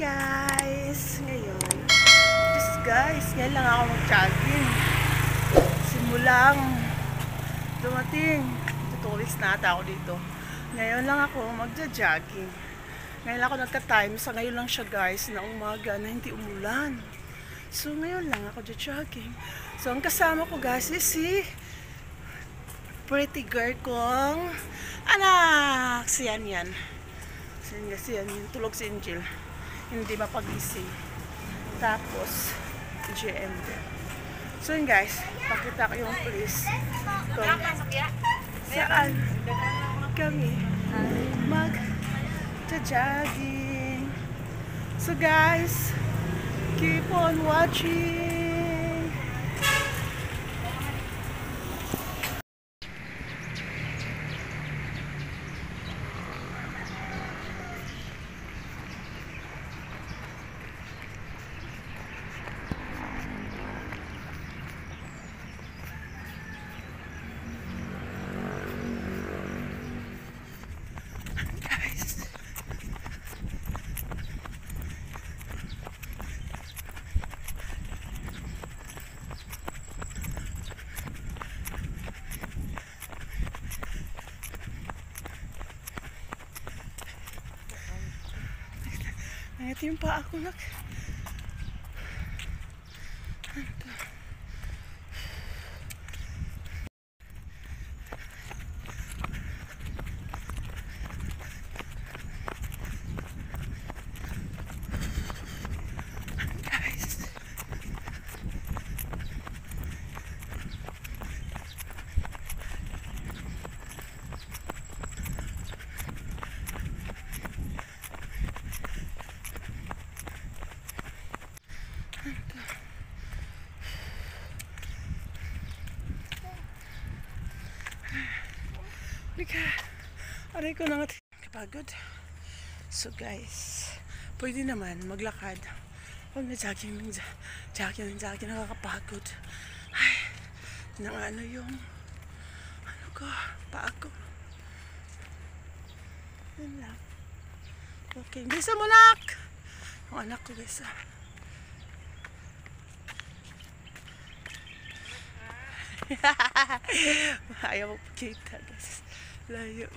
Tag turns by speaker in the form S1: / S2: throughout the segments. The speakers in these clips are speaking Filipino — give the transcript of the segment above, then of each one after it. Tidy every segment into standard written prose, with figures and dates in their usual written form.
S1: guys, ngayon lang ako mag-jogging. Simulang dumating, 2 weeks na ata ako dito. Ngayon lang ako magja-jogging. Ngayon lang ako nagka-time, sa ngayon lang siya guys, na umaga na hindi umulan. So ngayon lang ako jogging. So ang kasama ko guys is si pretty girl kong anak. Siyan yan. Siyan yan. Tulog si Angel. Hindi mapagising. Tapos GM din. So yun guys, pakita ko yung place kung saan kami mag-jogging. So guys, keep on watching. Ito yung paa ko nak. Aray ko na nga kapagod. So guys, pwede naman maglakad. Huwag na jogging nakakapagod. Ay, nang ano yung ko, paa ko. Yan lang. Okay, bisa mo nak! Ang anak ko guys. Ayaw magpakita guys. Layo.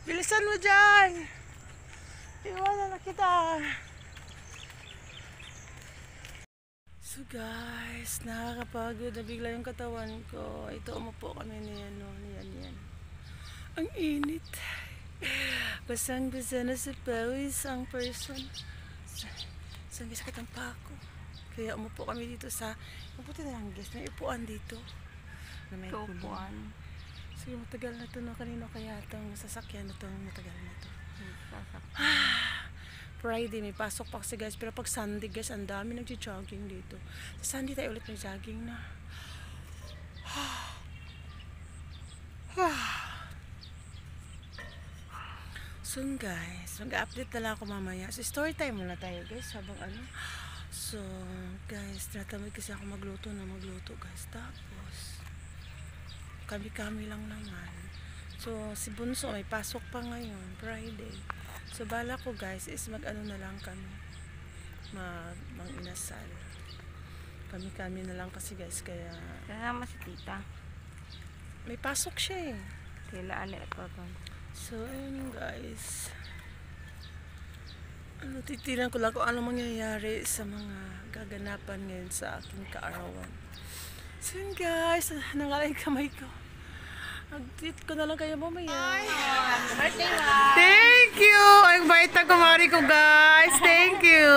S1: Bilisan mo dyan! Iwanan na kita! So guys, nakakapagod na bigla yung katawan ko. Ito, umupo kami niyan, no? Yan. Ang init. Basang-basa na sa pawis ang person. Sakit ang paa ko. Kaya umupo kami dito sa, mabuti na lang guys, may upuan dito. Na may upuan. Sige, matagal na ito na kanino kaya itong sasakyan na ito, matagal na ito. Friday, may pasok pa kasi guys, pero pag Sunday guys, ang dami nag-jogging dito. Sa Sunday tayo ulit nag-jogging na. So guys, mag-update na lang ako mamaya. So story time muna tayo guys, habang ano. So guys, tinatamad kasi ako magluto guys. Tapos kami lang naman. So si Bunso may pasok pa ngayon, Friday. So bala ko guys is mag-ano na lang kami, mang-inasal. Kami na lang kasi guys, kaya
S2: kasama si tita.
S1: May pasok siya eh.
S2: Sila ali at toton.
S1: So ayun guys, titinan ko lang kung ano mangyayari sa mga gaganapan ngayon sa aking kaarawan. So yun guys, nangalay kamay ko. Mag-tweet ko na lang kayo mamaya.
S2: Happy birthday, Ma!
S1: Thank you! Ang bait na kumari ko guys. Thank you!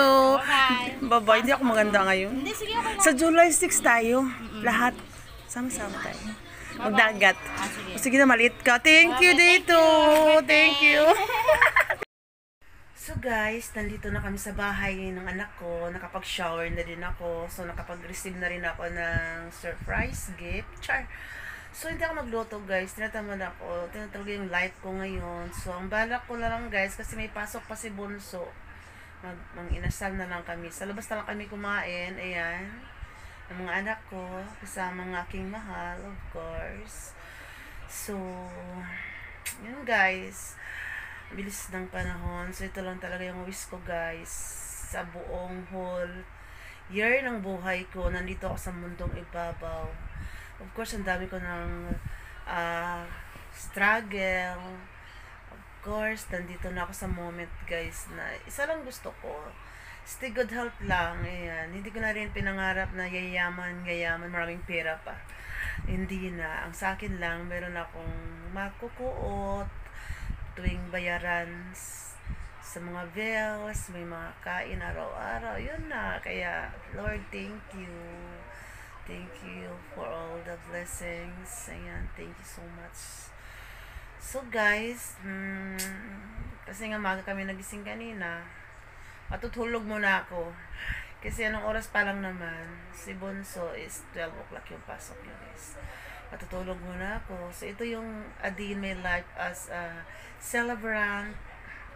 S2: Bye!
S1: baba. Hindi ako maganda ngayon.
S2: Hindi, sige, okay lang.
S1: Sa July 6 tayo. Lahat. Sama-sama tayo. Magdagat. O, sige na, maliit ka. Thank you dito. Thank you. So guys, nandito na kami sa bahay ng anak ko. Nakapag-shower na din ako. So nakapag-receive na rin ako ng surprise gift. Char. So hindi ako magluto guys. Tinatamad ako. Tinatawag yung life ko ngayon. So ang balak ko na lang guys, kasi may pasok pa si Bunso. Mag-inasal na lang kami. Sa labas na lang kami kumain. Ayan. Ang mga anak ko. Kasama ng aking mahal, of course. So, yun guys. Bilis ng panahon. So, ito lang talaga yung wish ko, guys. Sa buong whole year ng buhay ko, nandito ako sa mundong ibabaw. Of course, ang dami ko ng struggle. Of course, nandito na ako sa moment, guys, na isa lang gusto ko. Stay good health lang. Ayan. Hindi ko na rin pinangarap na yayaman, maraming pera pa. Hindi na. Ang sa akin lang, meron akong makukuot tuwing bayaran sa mga bills, may mga kain araw-araw, yun na. Kaya, Lord, thank you. Thank you for all the blessings. Ayan, thank you so much. So, guys, kasi nga maga kami nagising kanina, matutulog muna ako. Kasi anong oras pa lang naman, si Bunso is 12 o'clock yung pasok niya, guys. Matutulog muna ako. So, ito yung a day in my life as a celebrant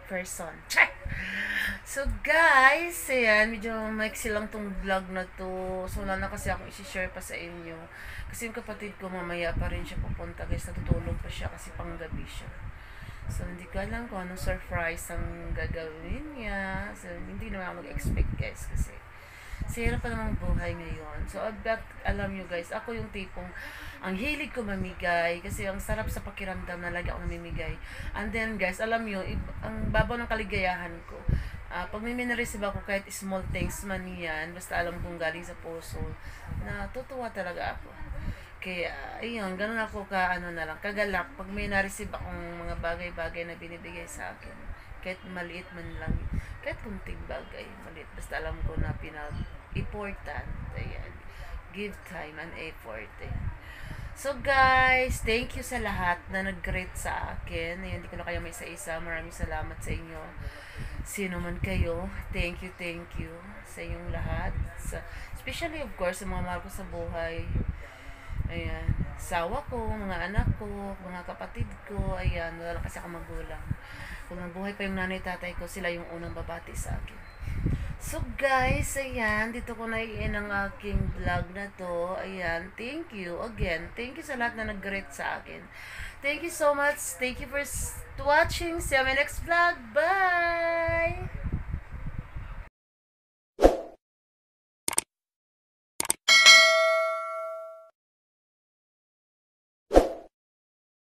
S1: person. Check! So, guys, ayan, medyo maiksi lang tong vlog na to. So, wala na kasi akong isi-share pa sa inyo. Kasi yung kapatid ko, mamaya pa rin siya pupunta, guys. Natutulog pa siya kasi panggabi siya. So, hindi ko alam kung anong surprise ang gagawin niya. So, hindi naman ako mag-expect, guys, kasi hirap pa namang buhay ngayon. So, alam nyo guys, ako yung tipong ang hilig ko mamigay kasi ang sarap sa pakiramdam na lagi ako namimigay. And then guys, alam nyo, ang babaw ng kaligayahan ko. Pag may receive ako kahit small things man yan, basta alam kong galing sa puso, natutuwa talaga ako. Kaya, ayun, ganun ako kagalak. Pag may na-receive akong mga bagay-bagay na binibigay sa akin, kahit maliit man lang, kahit kunting bagay, maliit, basta alam ko na important, ayan, give time and effort, ayan. So guys, thank you sa lahat na nag-greet sa akin. Ayan, hindi ko na kayo may isa-isa. Maraming salamat sa inyo. Sino man kayo, thank you sa inyong lahat. Especially of course, sa mga mahal ko sa buhay. Ayan, sawa ko, mga anak ko, mga kapatid ko, ayan, wala kasi ako magulang. Kung nabuhay pa yung nanay tatay ko, sila yung unang babati sa akin. So guys, ayan, dito ko naiin ang aking vlog na to. Ayan, thank you again. Thank you sa lahat na nag-greet sa akin. Thank you so much. Thank you for watching. See you on my next vlog. Bye!